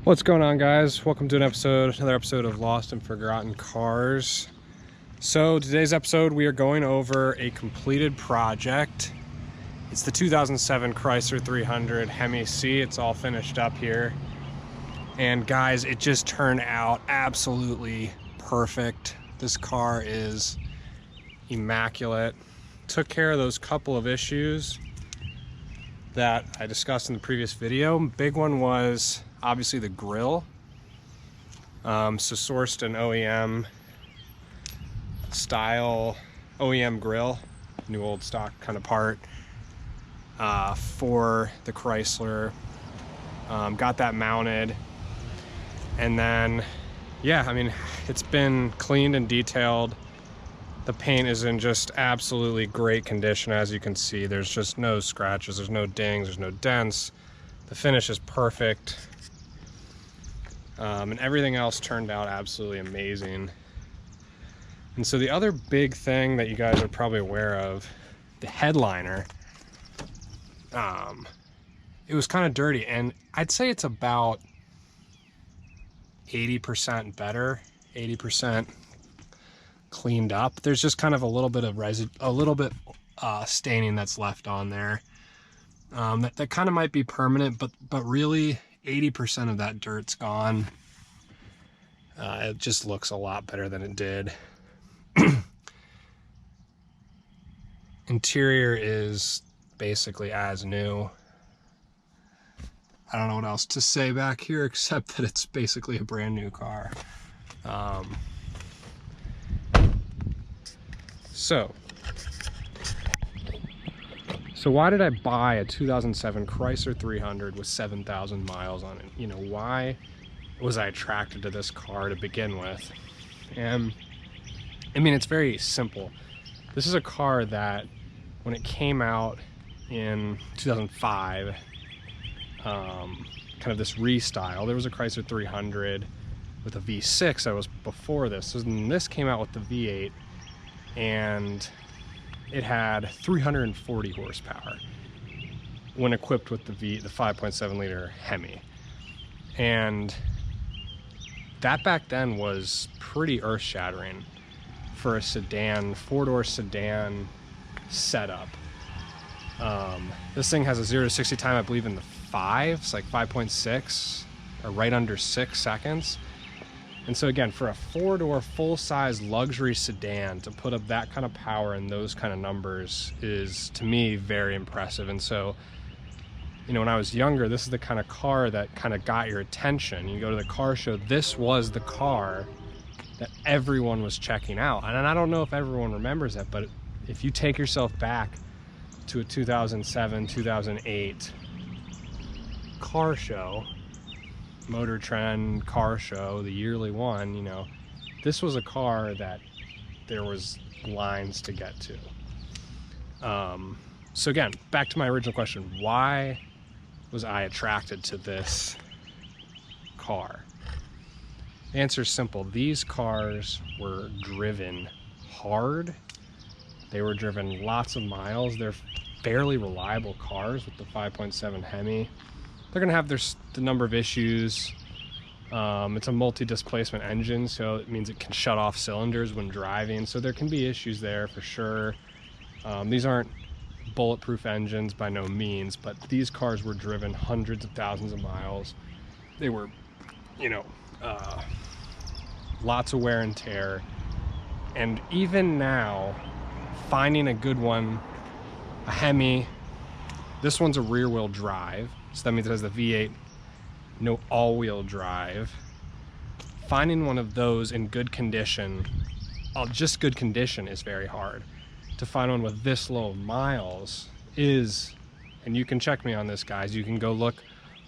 What's going on, guys? Welcome to another episode of Lost and Forgotten Cars. So today's episode we are going over a completed project. It's the 2007 Chrysler 300 Hemi C. It's all finished up here. And guys, it just turned out absolutely perfect. This car is immaculate. Took care of those couple of issues that I discussed in the previous video. Big one was obviously the grill. So sourced an OEM style OEM grill, new old stock kind of part for the Chrysler. Got that mounted, and then yeah, I mean, it's been cleaned and detailed. The paint is in just absolutely great condition. As you can see, there's just no scratches, there's no dings, there's no dents. The finish is perfect. And everything else turned out absolutely amazing. And so the other big thing that you guys are probably aware of, the headliner, it was kind of dirty, and I'd say it's about 80% better, 80% cleaned up. There's just kind of a little bit of staining that's left on there. That kind of might be permanent, but really 80% of that dirt's gone. It just looks a lot better than it did. Interior is basically as new. I don't know what else to say back here except that it's basically a brand new car. So why did I buy a 2007 Chrysler 300 with 7,000 miles on it? You know, why was I attracted to this car to begin with? And I mean, it's very simple. This is a car that when it came out in 2005, kind of this restyle, there was a Chrysler 300 with a V6 that was before this. So this came out with the V8, and it had 340 horsepower when equipped with the 5.7 liter Hemi. And that back then was pretty earth-shattering for a sedan, four-door sedan setup. This thing has a 0 to 60 time, I believe, in the 5s, like 5.6 or right under 6 seconds. And so again, for a four-door full-size luxury sedan to put up that kind of power and those kind of numbers is, to me, very impressive. And so, you know, when I was younger, this is the kind of car that kind of got your attention. You go to the car show, this was the car that everyone was checking out. And I don't know if everyone remembers that, but if you take yourself back to a 2007, 2008 car show, Motor Trend car show, the yearly one, you know, this was a car that there was lines to get to. So again, back to my original question, why was I attracted to this car? The answer is simple. These cars were driven hard. They were driven lots of miles. They're fairly reliable cars with the 5.7 Hemi. They're gonna have the number of issues. It's a multi-displacement engine, so it means it can shut off cylinders when driving. So there can be issues there for sure. These aren't bulletproof engines by no means, but these cars were driven hundreds of thousands of miles. They were, you know, lots of wear and tear. And even now, finding a good one, a Hemi, this one's a rear-wheel drive. So that means it has the V8, no all-wheel drive. Finding one of those in good condition, just good condition, is very hard. To find one with this low miles is, and you can check me on this, guys, you can go look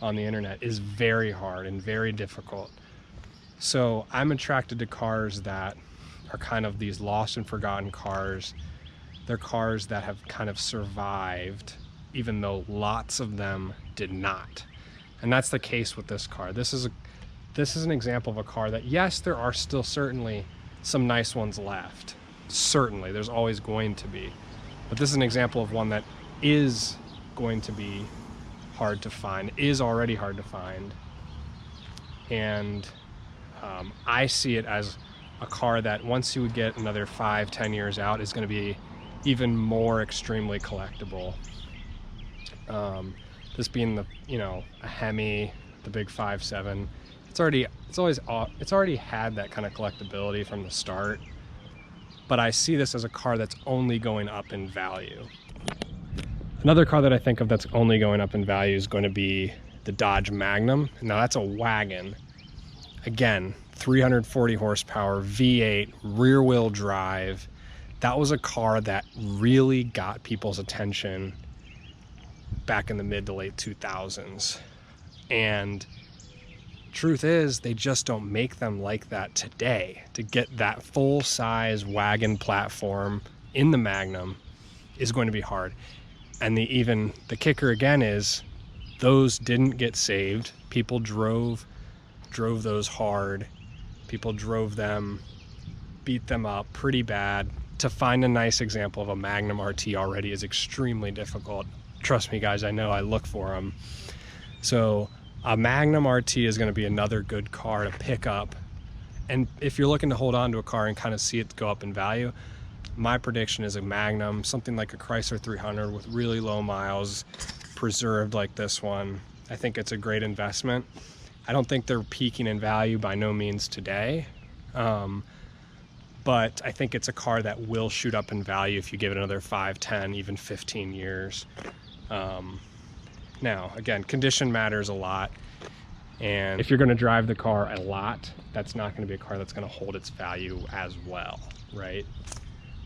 on the internet, is very hard and very difficult. So I'm attracted to cars that are kind of these lost and forgotten cars. They're cars that have kind of survived, even though lots of them did not. And that's the case with this car. This is an example of a car that, yes, there are still certainly some nice ones left. Certainly, there's always going to be. But this is an example of one that is going to be hard to find, is already hard to find, And I see it as a car that once you would get another 5-10 years out is going to be even more extremely collectible. This being the, you know, a Hemi, the big 5.7, it's already had that kind of collectability from the start. But I see this as a car that's only going up in value. Another car that I think of that's only going up in value is going to be the Dodge Magnum. Now that's a wagon. Again, 340 horsepower, V8, rear wheel drive. That was a car that really got people's attention back in the mid to late 2000s. And truth is, they just don't make them like that today. To get that full-size wagon platform in the Magnum is going to be hard. And the kicker again is those didn't get saved. People drove those hard. People drove them, beat them up pretty bad. To find a nice example of a Magnum RT already is extremely difficult. Trust me guys, I know, I look for them. So a Magnum RT is going to be another good car to pick up. And if you're looking to hold on to a car and kind of see it go up in value, my prediction is a Magnum, something like a Chrysler 300 with really low miles, preserved like this one. I think it's a great investment. I don't think they're peaking in value by no means today, but I think it's a car that will shoot up in value if you give it another 5, 10, even 15 years. Now, again, condition matters a lot, and if you're going to drive the car a lot, that's not going to be a car that's going to hold its value as well, right?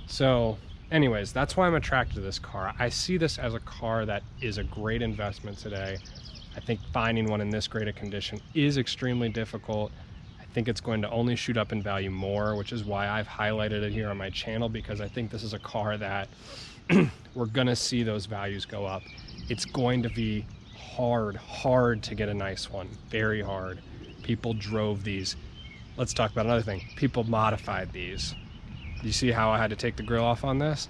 So anyways, that's why I'm attracted to this car. I see this as a car that is a great investment today. I think finding one in this great a condition is extremely difficult. I think it's going to only shoot up in value more, which is why I've highlighted it here on my channel, because I think this is a car that we're gonna see those values go up. It's going to be hard to get a nice one, very hard. People drove these. Let's talk about another thing. People modified these. You see how I had to take the grill off on this?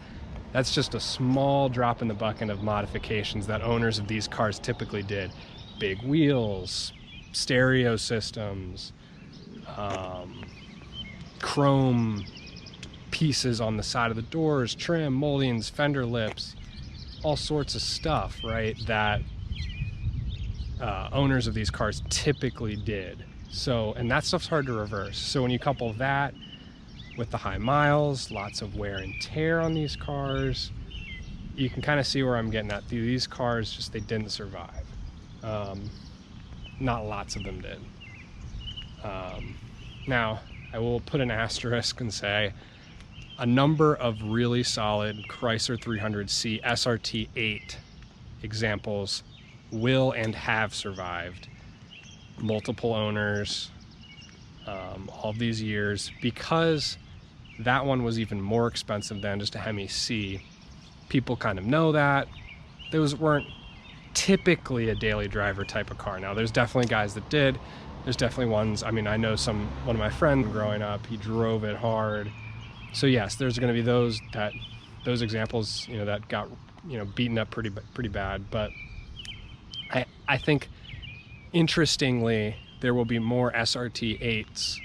That's just a small drop in the bucket of modifications that owners of these cars typically did. Big wheels, stereo systems, chrome pieces on the side of the doors, trim, moldings, fender lips, all sorts of stuff, right, that owners of these cars typically did. So, and that stuff's hard to reverse. So when you couple that with the high miles, lots of wear and tear on these cars, you can kind of see where I'm getting at. These cars just, they didn't survive. Not lots of them did. Now, I will put an asterisk and say a number of really solid Chrysler 300C SRT 8 examples will and have survived. Multiple owners, all these years, because that one was even more expensive than just a Hemi C. People kind of know that. Those weren't typically a daily driver type of car. Now, there's definitely guys that did. There's definitely ones, I mean, I know one of my friends growing up, he drove it hard. So yes, there's going to be those examples, you know, that got, you know, beaten up pretty bad. But I think, interestingly, there will be more SRT 8s,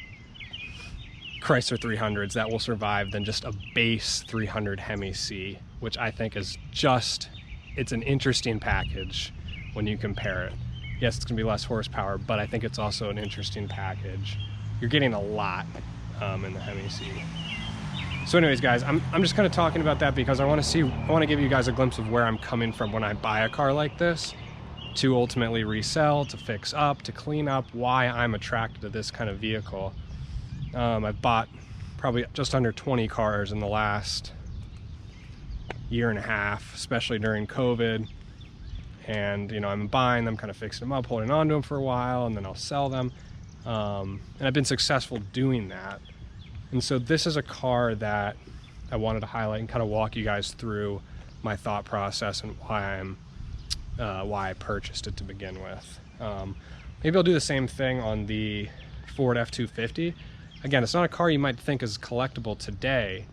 Chrysler 300s that will survive than just a base 300 Hemi C, which I think is just, it's an interesting package when you compare it. Yes, it's gonna be less horsepower, but I think it's also an interesting package. You're getting a lot in the Hemi C. So anyways, guys, I'm just kind of talking about that because I want to give you guys a glimpse of where I'm coming from when I buy a car like this, to ultimately resell, to fix up, to clean up, why I'm attracted to this kind of vehicle. I've bought probably just under 20 cars in the last year and a half, especially during COVID. And, you know, I'm buying them, kind of fixing them up, holding on to them for a while, and then I'll sell them. And I've been successful doing that. And so this is a car that I wanted to highlight and kind of walk you guys through my thought process and why I purchased it to begin with. Maybe I'll do the same thing on the Ford F-250. Again, it's not a car you might think is collectible today,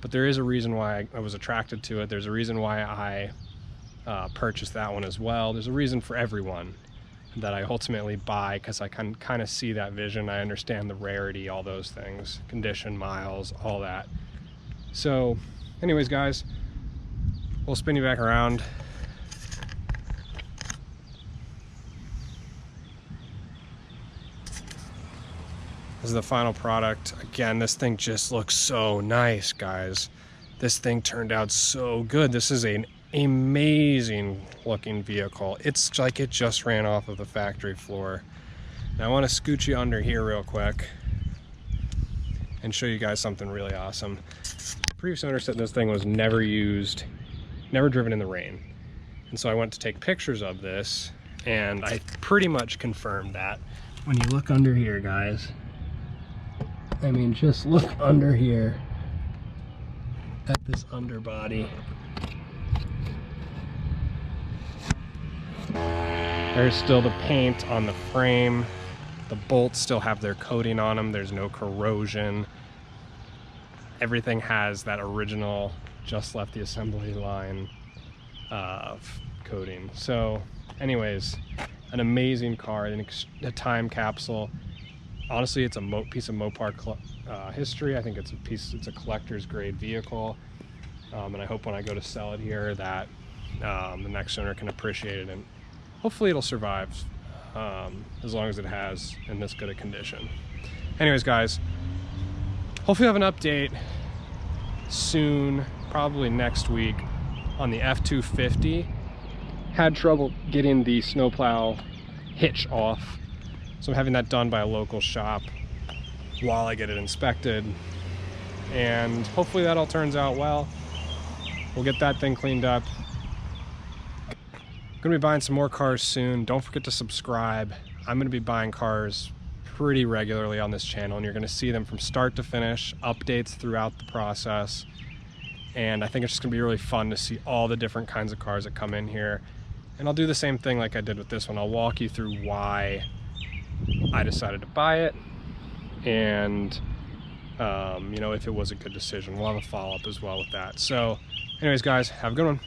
but there is a reason why I was attracted to it. There's a reason why I purchased that one as well. There's a reason for everyone. that I ultimately buy, because I can kind of see that vision. I understand the rarity, all those things, condition, miles, all that. So anyways, guys, we'll spin you back around. This is the final product. Again, this thing just looks so nice, guys. This thing turned out so good. This is an amazing looking vehicle. It's like it just ran off of the factory floor. Now I want to scoot you under here real quick and show you guys something really awesome. The previous owner said this thing was never used, never driven in the rain. And so I went to take pictures of this, and I pretty much confirmed that. When you look under here, guys, I mean, just look under here at this underbody. There's still the paint on the frame. The bolts still have their coating on them. There's no corrosion. Everything has that original, just left the assembly line coating. So anyways, an amazing car, a time capsule. Honestly, it's a piece of Mopar history. I think it's a collector's grade vehicle. And I hope when I go to sell it here that the next owner can appreciate it, and hopefully it'll survive as long as it has in this good a condition. Anyways, guys, hopefully I have an update soon, probably next week, on the F-250. Had trouble getting the snowplow hitch off, so I'm having that done by a local shop while I get it inspected, and hopefully that all turns out well. We'll get that thing cleaned up. I'm gonna be buying some more cars soon. Don't forget to subscribe. I'm gonna be buying cars pretty regularly on this channel, and you're gonna see them from start to finish, updates throughout the process. And I think it's just gonna be really fun to see all the different kinds of cars that come in here. And I'll do the same thing like I did with this one. I'll walk you through why I decided to buy it, and you know, if it was a good decision. We'll have a follow-up as well with that. So anyways, guys, have a good one.